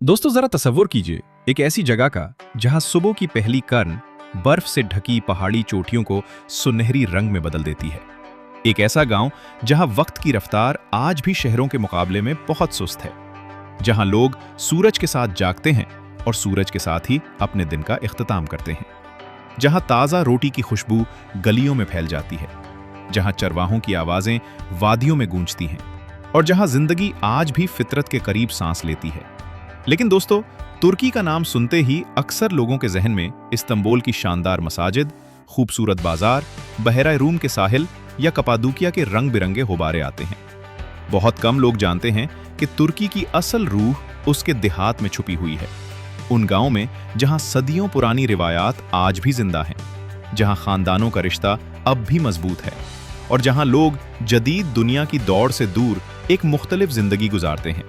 दोस्तों जरा तसव्वुर कीजिए एक ऐसी जगह का जहां सुबह की पहली किरण बर्फ से ढकी पहाड़ी चोटियों को सुनहरी रंग में बदल देती है। एक ऐसा गांव जहां वक्त की रफ्तार आज भी शहरों के मुकाबले में बहुत सुस्त है, जहां लोग सूरज के साथ जागते हैं और सूरज के साथ ही अपने दिन का इख्तिताम करते हैं, जहां ताज़ा रोटी की खुशबू गलियों में फैल जाती है, जहां चरवाहों की आवाजें वादियों में गूंजती हैं और जहां जिंदगी आज भी फितरत के करीब सांस लेती है। लेकिन दोस्तों, तुर्की का नाम सुनते ही अक्सर लोगों के जहन में इस्तांबुल की शानदार मसाजिद, खूबसूरत बाजार, बहरा रूम के साहिल या कपादुकिया के रंग बिरंगे गुब्बारे आते हैं। बहुत कम लोग जानते हैं कि तुर्की की असल रूह उसके देहात में छुपी हुई है, उन गांवों में जहां सदियों पुरानी रिवायात आज भी जिंदा हैं, जहां खानदानों का रिश्ता अब भी मजबूत है और जहां लोग जदीद दुनिया की दौड़ से दूर एक मुख्तलिफ जिंदगी गुजारते हैं।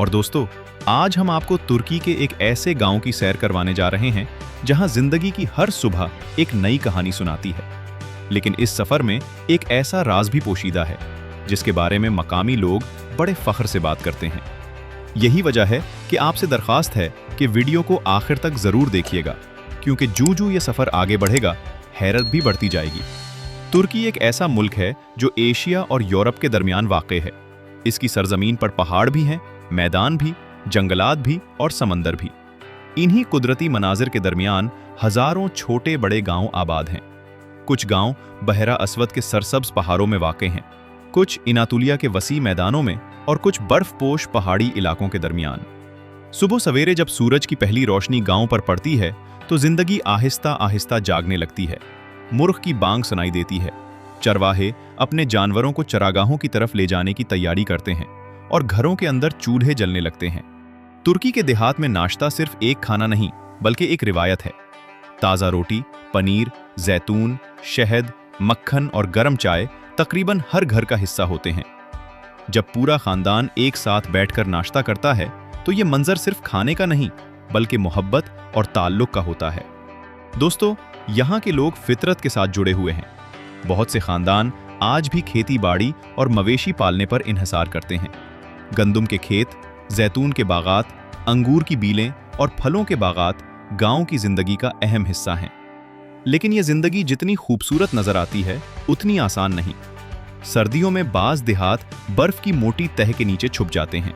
और दोस्तों, आज हम आपको तुर्की के एक ऐसे गांव की सैर करवाने जा रहे हैं जहां जिंदगी की हर सुबह एक नई कहानी सुनाती है। लेकिन इस सफर में एक ऐसा राज भी पोशीदा है जिसके बारे में मकामी लोग बड़े फख्र से बात करते हैं। यही वजह है कि आपसे दरखास्त है कि वीडियो को आखिर तक जरूर देखिएगा, क्योंकि जूं-जूं ये सफर आगे बढ़ेगा, हैरत भी बढ़ती जाएगी। तुर्की एक ऐसा मुल्क है जो एशिया और यूरोप के दरमियान वाक़ है। इसकी सरजमीन पर पहाड़ भी हैं, मैदान भी, जंगलात भी और समंदर भी। इन्हीं कुदरती मनाजिर के दरमियान हजारों छोटे बड़े गांव आबाद हैं। कुछ गांव बहरा अस्वद के सरसब्ज पहाड़ों में वाक़ हैं, कुछ इनातुलिया के वसी मैदानों में और कुछ बर्फपोश पहाड़ी इलाकों के दरमियान। सुबह सवेरे जब सूरज की पहली रोशनी गांव पर पड़ती है तो जिंदगी आहिस्ता आहिस्ता जागने लगती है। मुर्ग की बांग सुनाई देती है। चरवाहे अपने जानवरों को चरागाहों की तरफ ले जाने की तैयारी करते हैं और घरों के अंदर चूल्हे जलने लगते हैं। तुर्की के देहात में नाश्ता सिर्फ एक खाना नहीं बल्कि एक रिवायत है। ताज़ा रोटी, पनीर, जैतून, शहद, मक्खन और गर्म चाय तकरीबन हर घर का हिस्सा होते हैं। जब पूरा खानदान एक साथ बैठकर नाश्ता करता है तो ये मंजर सिर्फ खाने का नहीं बल्कि मोहब्बत और ताल्लुक का होता है। दोस्तों, यहाँ के लोग फितरत के साथ जुड़े हुए हैं। बहुत से खानदान आज भी खेती बाड़ी और मवेशी पालने पर इन्हिसार करते हैं। गंदुम के खेत, जैतून के बागात, अंगूर की बीलें और फलों के बागात गांव की जिंदगी का अहम हिस्सा हैं। लेकिन यह जिंदगी जितनी खूबसूरत नजर आती है उतनी आसान नहीं। सर्दियों में बाज देहात बर्फ की मोटी तह के नीचे छुप जाते हैं।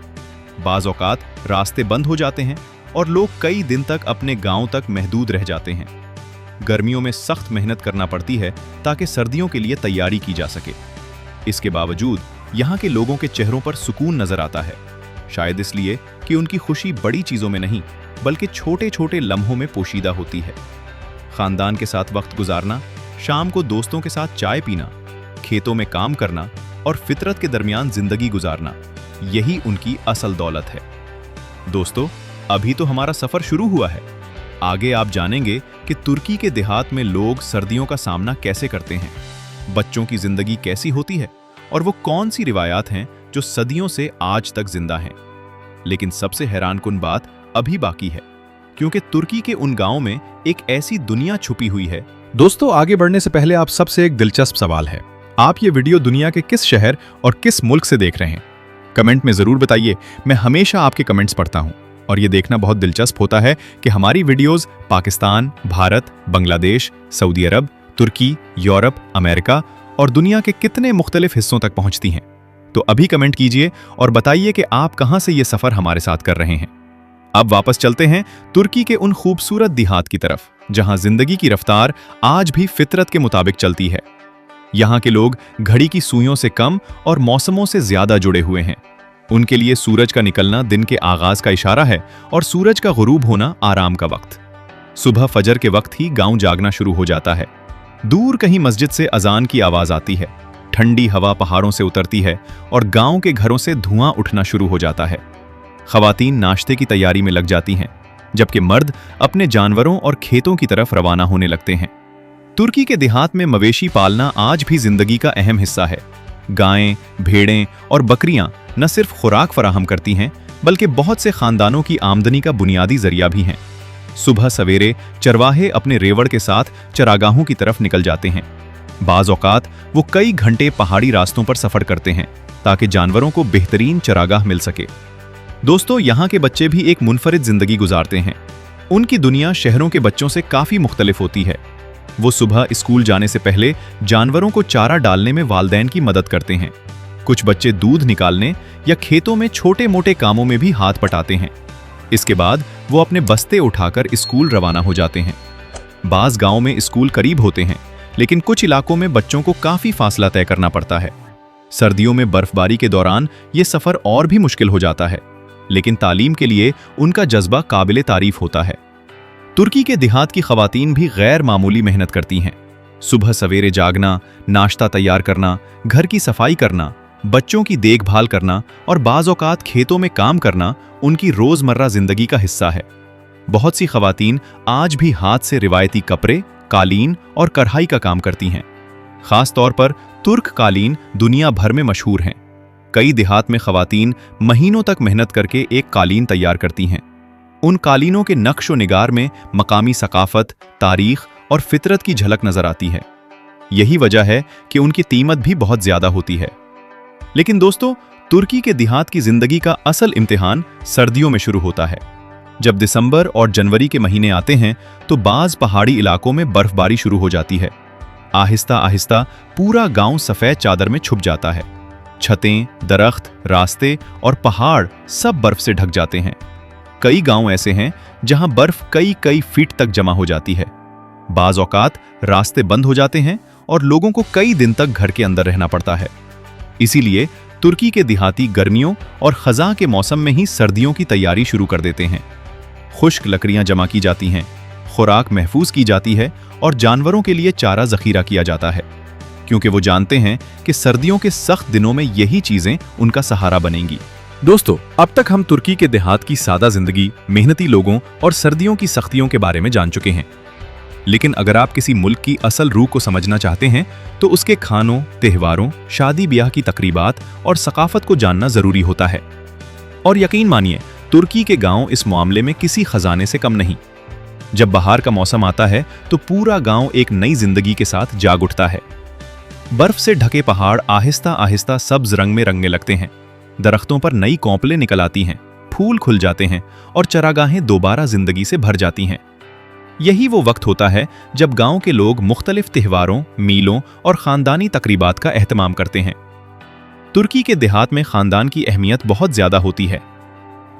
बाज औकात रास्ते बंद हो जाते हैं और लोग कई दिन तक अपने गांव तक महदूद रह जाते हैं। गर्मियों में सख्त मेहनत करना पड़ती है ताकि सर्दियों के लिए तैयारी की जा सके। इसके बावजूद यहाँ के लोगों के चेहरों पर सुकून नजर आता है, शायद इसलिए कि उनकी खुशी बड़ी चीजों में नहीं बल्कि छोटे छोटे लम्हों में पोशीदा होती है। खानदान के साथ वक्त गुजारना, शाम को दोस्तों के साथ चाय पीना, खेतों में काम करना और फितरत के दरमियान जिंदगी गुजारना, यही उनकी असल दौलत है। दोस्तों, अभी तो हमारा सफर शुरू हुआ है। आगे आप जानेंगे कि तुर्की के देहात में लोग सर्दियों का सामना कैसे करते हैं, बच्चों की जिंदगी कैसी होती है और वो कौन सी रिवायात हैं जो सदियों से आज तक जिंदा हैं। लेकिन सबसे हैरानकुन बात अभी बाकी है, क्योंकि तुर्की के उन गांवों में एक ऐसी दुनिया छुपी हुई है। दोस्तों, आगे बढ़ने से पहले आप सबसे एक दिलचस्प सवाल है। आप ये वीडियो दुनिया के किस शहर और किस मुल्क से देख रहे हैं? कमेंट में जरूर बताइए। मैं हमेशा आपके कमेंट्स पढ़ता हूं और ये देखना बहुत दिलचस्प होता है कि हमारी वीडियोस पाकिस्तान, भारत, बांग्लादेश, सऊदी अरब, तुर्की, यूरोप, अमेरिका और दुनिया के कितने मुख्तलिफ हिस्सों तक पहुंचती हैं। तो अभी कमेंट कीजिए और बताइए कि आप कहां से ये सफर हमारे साथ कर रहे हैं। अब वापस चलते हैं तुर्की के उन खूबसूरत देहात की तरफ जहां जिंदगी की रफ्तार आज भी फितरत के मुताबिक चलती है। यहाँ के लोग घड़ी की सुइयों से कम और मौसमों से ज्यादा जुड़े हुए हैं। उनके लिए सूरज का निकलना दिन के आगाज का इशारा है और सूरज का गुरूब होना आराम का वक्त। सुबह फजर के वक्त ही गांव जागना शुरू हो जाता है। दूर कहीं मस्जिद से अजान की आवाज आती है, ठंडी हवा पहाड़ों से उतरती है और गांव के घरों से धुआं उठना शुरू हो जाता है। खवातीन नाश्ते की तैयारी में लग जाती हैं, जबकि मर्द अपने जानवरों और खेतों की तरफ रवाना होने लगते हैं। तुर्की के देहात में मवेशी पालना आज भी जिंदगी का अहम हिस्सा है। गायें, भेड़ें और बकरियां न सिर्फ खुराक फराहम करती हैं बल्कि बहुत से खानदानों की आमदनी का बुनियादी जरिया भी हैं। सुबह सवेरे चरवाहे अपने रेवड़ के साथ चरागाहों की तरफ निकल जाते हैं। बाज औकात वो कई घंटे पहाड़ी रास्तों पर सफर करते हैं ताकि जानवरों को बेहतरीन चरागाह मिल सके। दोस्तों, यहाँ के बच्चे भी एक मुनफरिद जिंदगी गुजारते हैं। उनकी दुनिया शहरों के बच्चों से काफी मुख्तलिफ होती है। वो सुबह स्कूल जाने से पहले जानवरों को चारा डालने में वालिदैन की मदद करते हैं। कुछ बच्चे दूध निकालने या खेतों में छोटे मोटे कामों में भी हाथ बटाते हैं। इसके बाद वो अपने बस्ते उठाकर स्कूल रवाना हो जाते हैं। बाज़ गांव में स्कूल करीब होते हैं, लेकिन कुछ इलाकों में बच्चों को काफी फासला तय करना पड़ता है। सर्दियों में बर्फबारी के दौरान ये सफर और भी मुश्किल हो जाता है, लेकिन तालीम के लिए उनका जज्बा काबिले तारीफ होता है। तुर्की के देहात की खवातीन भी गैर मामूली मेहनत करती हैं। सुबह सवेरे जागना, नाश्ता तैयार करना, घर की सफाई करना, बच्चों की देखभाल करना और बाज़ औक़ात खेतों में काम करना उनकी रोज़मर्रा ज़िंदगी का हिस्सा है। बहुत सी खवातीन आज भी हाथ से रिवायती कपड़े, कालीन और कढ़ाई का काम करती हैं। खास तौर पर तुर्क कालीन दुनिया भर में मशहूर हैं। कई देहात में खवातीन महीनों तक मेहनत करके एक कालीन तैयार करती हैं। उन कालीनों के नक्श व निगार में मकामी सकाफत, तारीख और फितरत की झलक नजर आती है। यही वजह है कि उनकी कीमत भी बहुत ज्यादा होती है। लेकिन दोस्तों, तुर्की के देहात की जिंदगी का असल इम्तिहान सर्दियों में शुरू होता है। जब दिसंबर और जनवरी के महीने आते हैं तो बाज़ पहाड़ी इलाकों में बर्फबारी शुरू हो जाती है। आहिस्ता आहिस्ता पूरा गांव सफेद चादर में छुप जाता है। छतें, दरख्त, रास्ते और पहाड़ सब बर्फ से ढक जाते हैं। कई गांव ऐसे हैं जहां बर्फ कई कई फीट तक जमा हो जाती है। बाज़ औक़ात रास्ते बंद हो जाते हैं और लोगों को कई दिन तक घर के अंदर रहना पड़ता है। इसीलिए तुर्की के देहाती गर्मियों और खज़ां के मौसम में ही सर्दियों की तैयारी शुरू कर देते हैं। खुश्क लकड़ियां जमा की जाती हैं, खुराक महफूज की जाती है और जानवरों के लिए चारा जखीरा किया जाता है, क्योंकि वो जानते हैं कि सर्दियों के सख्त दिनों में यही चीजें उनका सहारा बनेंगी। दोस्तों, अब तक हम तुर्की के देहात की सादा जिंदगी, मेहनती लोगों और सर्दियों की सख्तियों के बारे में जान चुके हैं। लेकिन अगर आप किसी मुल्क की असल रूह को समझना चाहते हैं तो उसके खानों, त्योहारों, शादी ब्याह की तकरीबात और सकाफत को जानना जरूरी होता है। और यकीन मानिए, तुर्की के गांव इस मामले में किसी खजाने से कम नहीं। जब बहार का मौसम आता है तो पूरा गांव एक नई जिंदगी के साथ जाग उठता है। बर्फ से ढके पहाड़ आहिस्ता आहिस्ता सब्ज रंग में रंगने लगते हैं। दरख्तों पर नई कौंपलें निकल आती हैं, फूल खुल जाते हैं और चरागाहें दोबारा जिंदगी से भर जाती हैं। यही वो वक्त होता है जब गांव के लोग मुख्तलिफ त्योहारों, मीलों और खानदानी तकरीबात का एहतमाम करते हैं। तुर्की के देहात में खानदान की अहमियत बहुत ज्यादा होती है।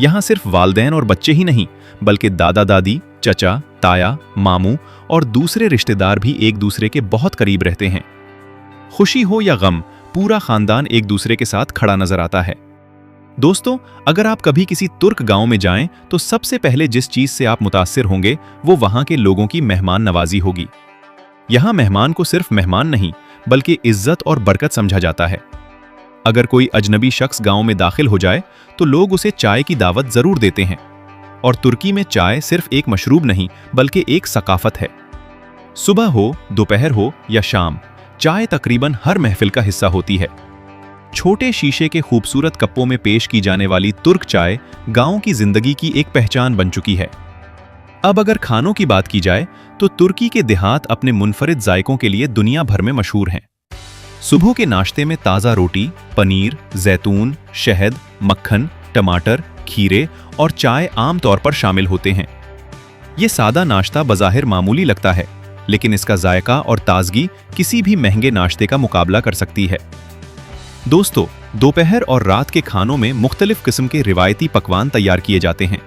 यहाँ सिर्फ वालिदैन और बच्चे ही नहीं, बल्कि दादा दादी, चचा, ताया, मामू और दूसरे रिश्तेदार भी एक दूसरे के बहुत करीब रहते हैं। खुशी हो या गम, पूरा खानदान एक दूसरे के साथ खड़ा नजर आता है। दोस्तों, अगर आप कभी किसी तुर्क गांव में जाएं तो सबसे पहले जिस चीज से आप मुतासिर होंगे वो वहां के लोगों की मेहमान नवाजी होगी। यहाँ मेहमान को सिर्फ मेहमान नहीं, बल्कि इज्जत और बरकत समझा जाता है। अगर कोई अजनबी शख्स गांव में दाखिल हो जाए तो लोग उसे चाय की दावत जरूर देते हैं। और तुर्की में चाय सिर्फ एक मशरूब नहीं, बल्कि एक सकाफत है। सुबह हो, दोपहर हो या शाम, चाय तकरीबन हर महफिल का हिस्सा होती है। छोटे शीशे के खूबसूरत कप्पों में पेश की जाने वाली तुर्क चाय गांव की जिंदगी की एक पहचान बन चुकी है। अब अगर खानों की बात की जाए तो तुर्की के देहात अपने मुनफरिद जायकों के लिए दुनिया भर में मशहूर हैं। सुबह के नाश्ते में ताज़ा रोटी, पनीर, जैतून, शहद, मक्खन, टमाटर, खीरे और चाय आम तौर पर शामिल होते हैं। ये सादा नाश्ता बज़ाहिर मामूली लगता है, लेकिन इसका जायका और ताजगी किसी भी महंगे नाश्ते का मुकाबला कर सकती है। दोस्तों, दोपहर और रात के खानों में मुख्तलिफ किस्म के रिवायती पकवान तैयार किए जाते हैं।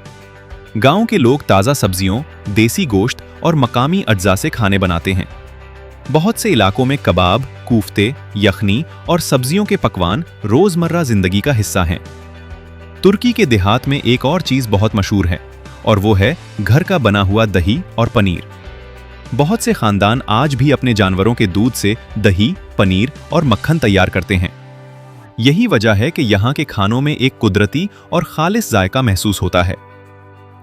गांव के लोग ताज़ा सब्जियों, देसी गोश्त और मकामी अज्जा से खाने बनाते हैं। बहुत से इलाकों में कबाब, कोफ्ते, यखनी और सब्जियों के पकवान रोजमर्रा जिंदगी का हिस्सा हैं। तुर्की के देहात में एक और चीज बहुत मशहूर है और वो है घर का बना हुआ दही और पनीर। बहुत से खानदान आज भी अपने जानवरों के दूध से दही, पनीर और मक्खन तैयार करते हैं। यही वजह है कि यहाँ के खानों में एक कुदरती और खालिस जायका महसूस होता है।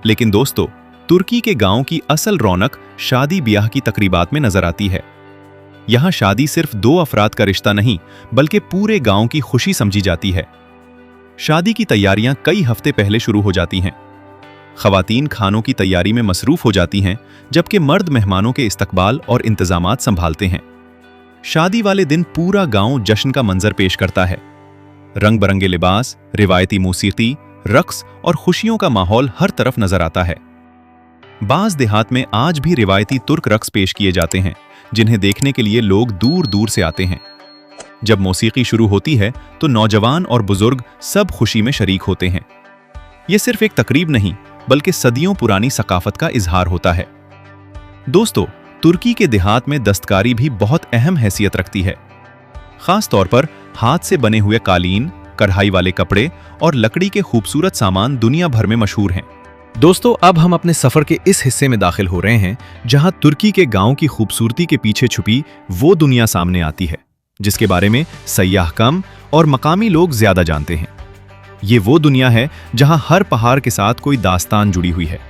लेकिन दोस्तों, तुर्की के गांव की असल रौनक शादी ब्याह की तकरीबात में नजर आती है। यहाँ शादी सिर्फ दो अफराद का रिश्ता नहीं, बल्कि पूरे गांव की खुशी समझी जाती है। शादी की तैयारियां कई हफ्ते पहले शुरू हो जाती हैं। खवातीन खानों की तैयारी में मसरूफ हो जाती हैं, जबकि मर्द मेहमानों के इस्तकबाल और इंतजामात संभालते हैं। शादी वाले दिन पूरा गांव जश्न का मंजर पेश करता है। रंग बरंगे लिबास, रिवायती मौसीकी, रक्स और खुशियों का माहौल हर तरफ नजर आता है। बाज देहात में आज भी रिवायती तुर्क रक्स पेश किए जाते हैं, जिन्हें देखने के लिए लोग दूर दूर से आते हैं। जब मौसीकी शुरू होती है तो नौजवान और बुजुर्ग सब खुशी में शरीक होते हैं। यह सिर्फ एक तकरीब नहीं, बल्कि सदियों पुरानी सकाफत का इजहार होता है। दोस्तों, तुर्की के देहात में दस्तकारी भी बहुत अहम हैसियत रखती है। खास तौर पर हाथ से बने हुए कालीन, कढ़ाई वाले कपड़े और लकड़ी के खूबसूरत सामान दुनिया भर में मशहूर हैं। दोस्तों, अब हम अपने सफर के इस हिस्से में दाखिल हो रहे हैं जहां तुर्की के गांव की खूबसूरती के पीछे छुपी वो दुनिया सामने आती है जिसके बारे में सयाह कम और मकामी लोग ज्यादा जानते हैं। ये वो दुनिया है जहां हर पहाड़ के साथ कोई दास्तान जुड़ी हुई है,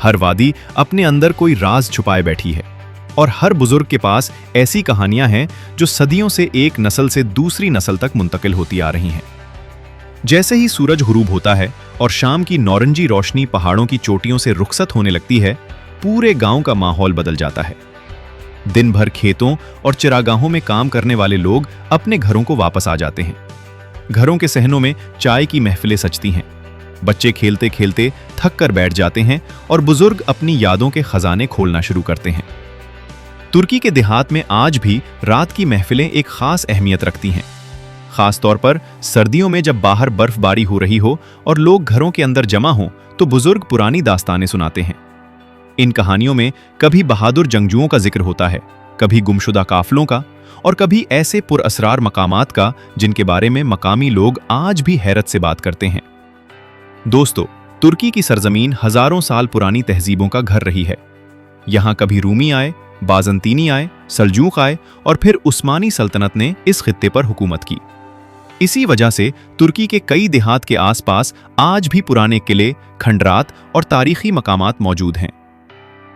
हर वादी अपने अंदर कोई राज छुपाए बैठी है और हर बुजुर्ग के पास ऐसी कहानियां हैं जो सदियों से एक नस्ल से दूसरी नस्ल तक मुंतकिल होती आ रही हैं। जैसे ही सूरज गुरूब होता है और शाम की नौरंजी रोशनी पहाड़ों की चोटियों से रुखसत होने लगती है, पूरे गांव का माहौल बदल जाता है। दिन भर खेतों और चिरागाहों में काम करने वाले लोग अपने घरों को वापस आ जाते हैं। घरों के सहनों में चाय की महफिलें सजती हैं। बच्चे खेलते खेलते थक कर बैठ जाते हैं और बुजुर्ग अपनी यादों के खजाने खोलना शुरू करते हैं। तुर्की के देहात में आज भी रात की महफिलें एक खास अहमियत रखती हैं, खास तौर पर सर्दियों में जब बाहर बर्फबारी हो रही हो और लोग घरों के अंदर जमा हों तो बुजुर्ग पुरानी दास्तानें सुनाते हैं। इन कहानियों में कभी बहादुर जंगजुओं का जिक्र होता है, कभी गुमशुदा काफलों का और कभी ऐसे पुरअसरार मकामात का जिनके बारे में मकामी लोग आज भी हैरत से बात करते हैं। दोस्तों, तुर्की की सरजमीन हजारों साल पुरानी तहजीबों का घर रही है। यहाँ कभी रूमी आए, बाजंतीनी आए, सल्जूक आए और फिर उस्मानी सल्तनत ने इस खित्ते पर हुकूमत की। इसी वजह से तुर्की के कई देहात के आसपास आज भी पुराने किले, खंडरात और तारीखी मकामात मौजूद हैं।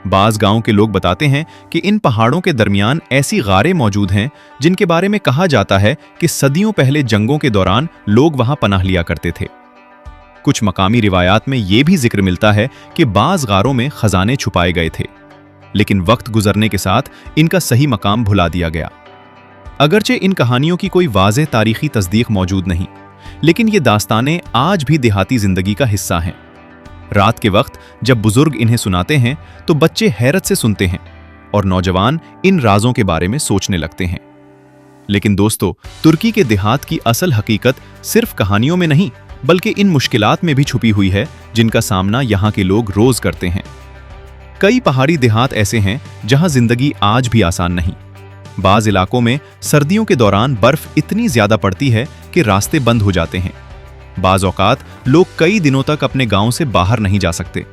बाज गांव के लोग बताते हैं कि इन पहाड़ों के दरमियान ऐसी गारें मौजूद हैं जिनके बारे में कहा जाता है कि सदियों पहले जंगों के दौरान लोग वहां पनाह लिया करते थे। कुछ मकामी रिवायात में यह भी जिक्र मिलता है कि बाज गारों में खजाने छुपाए गए थे, लेकिन वक्त गुजरने के साथ इनका सही मकाम भुला दिया गया। अगरचे इन कहानियों की कोई वाज़ेह तारीखी तस्दीक मौजूद नहीं, लेकिन ये दास्तानें आज भी देहाती जिंदगी का हिस्सा हैं। रात के वक्त जब बुजुर्ग इन्हें सुनाते हैं तो बच्चे हैरत से सुनते हैं और नौजवान इन राजों के बारे में सोचने लगते हैं। लेकिन दोस्तों, तुर्की के देहात की असल हकीकत सिर्फ कहानियों में नहीं, बल्कि इन मुश्किलात में भी छुपी हुई है जिनका सामना यहाँ के लोग रोज करते हैं। कई पहाड़ी देहात ऐसे हैं जहां जिंदगी आज भी आसान नहीं। बाज इलाकों में सर्दियों के दौरान बर्फ इतनी ज्यादा पड़ती है कि रास्ते बंद हो जाते हैं। बाज औकात लोग कई दिनों तक अपने गांव से बाहर नहीं जा सकते।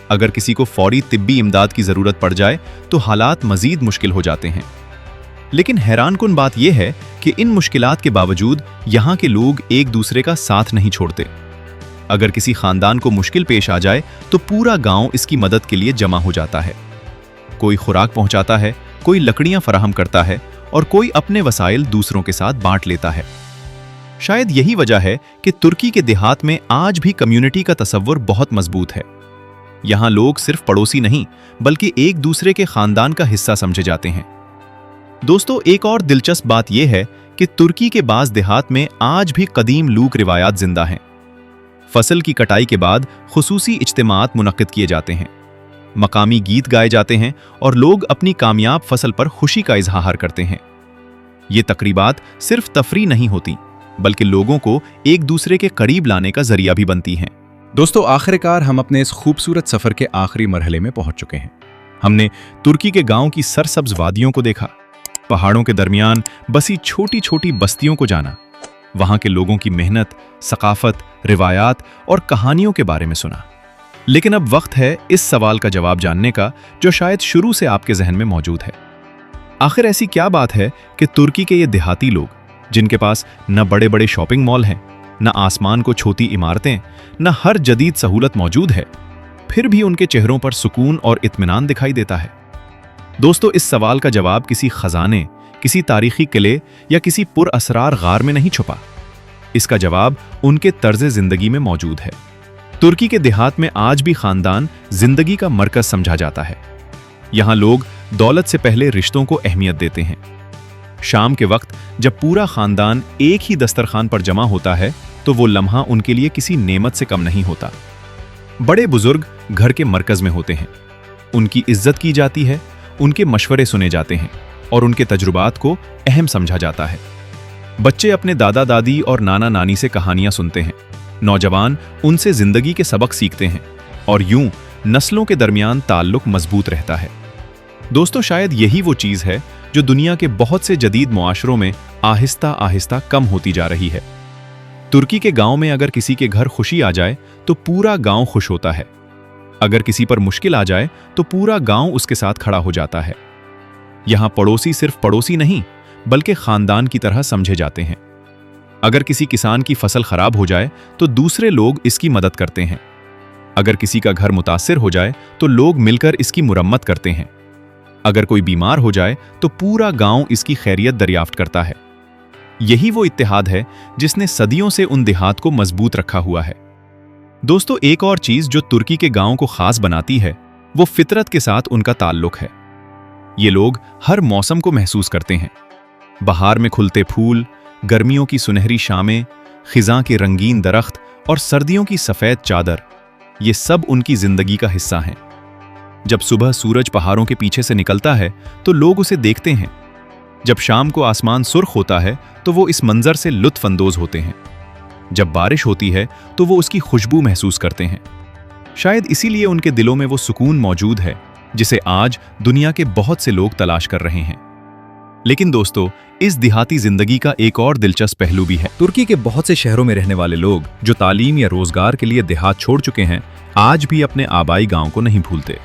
अगर किसी को फौरी तिब्बी इमदाद की जरूरत पड़ जाए तो हालात मजीद मुश्किल हो जाते हैं। लेकिन हैरानकुन बात यह है कि इन मुश्किलात के बावजूद यहाँ के लोग एक दूसरे का साथ नहीं छोड़ते। अगर किसी खानदान को मुश्किल पेश आ जाए तो पूरा गांव इसकी मदद के लिए जमा हो जाता है। कोई खुराक पहुंचाता है, कोई लकड़ियां फराहम करता है और कोई अपने वसाइल दूसरों के साथ बांट लेता है। शायद यही वजह है कि तुर्की के देहात में आज भी कम्युनिटी का तसव्वुर बहुत मजबूत है। यहां लोग सिर्फ पड़ोसी नहीं, बल्कि एक दूसरे के खानदान का हिस्सा समझे जाते हैं। दोस्तों, एक और दिलचस्प बात यह है कि तुर्की के बाज देहात में आज भी कदीम लूक रिवायात जिंदा हैं। फसल की कटाई के बाद खुसूसी इज्तिमात मुनक्किद किए जाते हैं, मकामी गीत गाए जाते हैं और लोग अपनी कामयाब फसल पर खुशी का इजहार करते हैं। ये तकरीबात सिर्फ तफरी नहीं होती, बल्कि लोगों को एक दूसरे के करीब लाने का जरिया भी बनती हैं। दोस्तों, आखिरकार हम अपने इस खूबसूरत सफर के आखिरी मरहले में पहुंच चुके हैं। हमने तुर्की के गांव की सरसब्ज वादियों को देखा, पहाड़ों के दरमियान बसी छोटी छोटी बस्तियों को जाना, वहां के लोगों की मेहनत, सकाफत, रिवायात और कहानियों के बारे में सुना। लेकिन अब वक्त है इस सवाल का जवाब जानने का जो शायद शुरू से आपके जहन में मौजूद है। आखिर ऐसी क्या बात है कि तुर्की के ये देहाती लोग, जिनके पास न बड़े बड़े शॉपिंग मॉल हैं, न आसमान को छूती इमारतें, न हर जदीद सहूलत मौजूद है, फिर भी उनके चेहरों पर सुकून और इत्मीनान दिखाई देता है? दोस्तों, इस सवाल का जवाब किसी खजाने, किसी तारीखी किले या किसी पुरअसरार गार में नहीं छुपा। इसका जवाब उनके तर्ज़े जिंदगी में मौजूद है। तुर्की के देहात में आज भी खानदान जिंदगी का मरकज समझा जाता है। यहां लोग दौलत से पहले रिश्तों को अहमियत देते हैं। शाम के वक्त जब पूरा खानदान एक ही दस्तरखान पर जमा होता है तो तो वो लम्हा उनके लिए किसी नेमत से कम नहीं होता। बड़े बुजुर्ग घर के मरकज में होते हैं, उनकी इज्जत की जाती है, उनके मशवरे सुने जाते हैं और उनके तजुर्बात को अहम समझा जाता है। बच्चे अपने दादा दादी और नाना नानी से कहानियां सुनते हैं, नौजवान उनसे जिंदगी के सबक सीखते हैं और यूं नस्लों के दरमियान ताल्लुक मजबूत रहता है। दोस्तों, शायद यही वो चीज है जो दुनिया के बहुत से जदीद मुआशरों में आहिस्ता आहिस्ता कम होती जा रही है। तुर्की के गांव में अगर किसी के घर खुशी आ जाए तो पूरा गांव खुश होता है। अगर किसी पर मुश्किल आ जाए तो पूरा गांव उसके साथ खड़ा हो जाता है। यहां पड़ोसी सिर्फ पड़ोसी नहीं बल्कि खानदान की तरह समझे जाते हैं। अगर किसी किसान की फसल खराब हो जाए तो दूसरे लोग इसकी मदद करते हैं। अगर किसी का घर मुतासिर हो जाए तो लोग मिलकर इसकी मुरम्मत करते हैं। अगर कोई बीमार हो जाए तो पूरा गांव इसकी खैरियत दरियाफ्त करता है। यही वो इत्तेहाद है जिसने सदियों से उन देहात को मजबूत रखा हुआ है। दोस्तों, एक और चीज जो तुर्की के गांव को खास बनाती है वो फितरत के साथ उनका ताल्लुक है। ये लोग हर मौसम को महसूस करते हैं। बहार में खुलते फूल, गर्मियों की सुनहरी शामें, खिजां के रंगीन दरख्त और सर्दियों की सफेद चादर, ये सब उनकी जिंदगी का हिस्सा हैं। जब सुबह सूरज पहाड़ों के पीछे से निकलता है तो लोग उसे देखते हैं। जब शाम को आसमान सुर्ख होता है तो वो इस मंजर से लुत्फ अंदोज होते हैं। जब बारिश होती है तो वो उसकी खुशबू महसूस करते हैं। शायद इसीलिए उनके दिलों में वो सुकून मौजूद है जिसे आज दुनिया के बहुत से लोग तलाश कर रहे हैं। लेकिन दोस्तों, इस देहाती जिंदगी का एक और दिलचस्प पहलू भी है। तुर्की के बहुत से शहरों में रहने वाले लोग जो तालीम या रोजगार के लिए देहात छोड़ चुके हैं, आज भी अपने आबाई गांव को नहीं भूलते।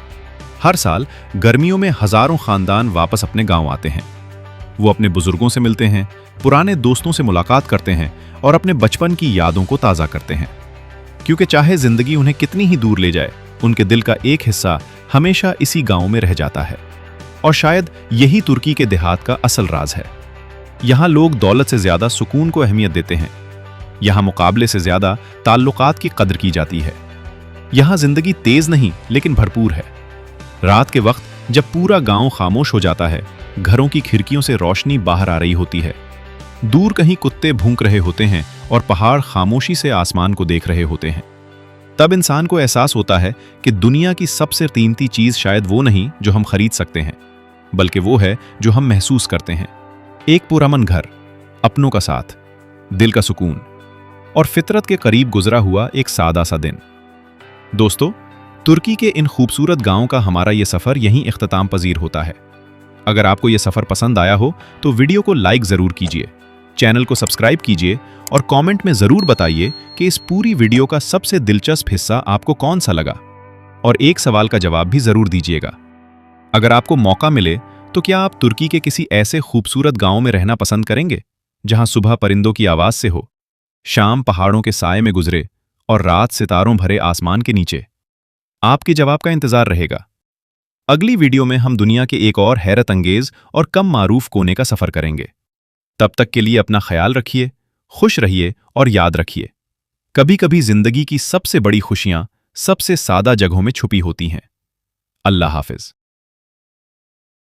हर साल गर्मियों में हजारों खानदान वापस अपने गांव आते हैं। वो अपने बुजुर्गों से मिलते हैं, पुराने दोस्तों से मुलाकात करते हैं और अपने बचपन की यादों को ताज़ा करते हैं। क्योंकि चाहे जिंदगी उन्हें कितनी ही दूर ले जाए, उनके दिल का एक हिस्सा हमेशा इसी गांव में रह जाता है। और शायद यही तुर्की के देहात का असल राज है। यहाँ लोग दौलत से ज्यादा सुकून को अहमियत देते हैं। यहाँ मुकाबले से ज्यादा ताल्लुकात की कदर की जाती है। यहाँ जिंदगी तेज नहीं लेकिन भरपूर है। रात के वक्त जब पूरा गांव खामोश हो जाता है, घरों की खिड़कियों से रोशनी बाहर आ रही होती है, दूर कहीं कुत्ते भूंक रहे होते हैं और पहाड़ खामोशी से आसमान को देख रहे होते हैं, तब इंसान को एहसास होता है कि दुनिया की सबसे कीमती चीज शायद वो नहीं जो हम खरीद सकते हैं, बल्कि वो है जो हम महसूस करते हैं। एक पुरअमन घर, अपनों का साथ, दिल का सुकून और फितरत के करीब गुजरा हुआ एक सादा सा दिन। दोस्तों, तुर्की के इन खूबसूरत गांवों का हमारा ये सफर यहीं इख्तिताम पजीर होता है। अगर आपको ये सफर पसंद आया हो तो वीडियो को लाइक जरूर कीजिए, चैनल को सब्सक्राइब कीजिए और कमेंट में जरूर बताइए कि इस पूरी वीडियो का सबसे दिलचस्प हिस्सा आपको कौन सा लगा, और एक सवाल का जवाब भी जरूर दीजिएगा। अगर आपको मौका मिले तो क्या आप तुर्की के किसी ऐसे खूबसूरत गांव में रहना पसंद करेंगे जहां सुबह परिंदों की आवाज से हो, शाम पहाड़ों के साए में गुजरे और रात सितारों भरे आसमान के नीचे? आपके जवाब का इंतजार रहेगा। अगली वीडियो में हम दुनिया के एक और हैरत अंगेज और कम मारूफ कोने का सफर करेंगे। तब तक के लिए अपना ख्याल रखिए, खुश रहिए और याद रखिए, कभी कभी जिंदगी की सबसे बड़ी खुशियां सबसे सादा जगहों में छुपी होती हैं। अल्लाह हाफिज।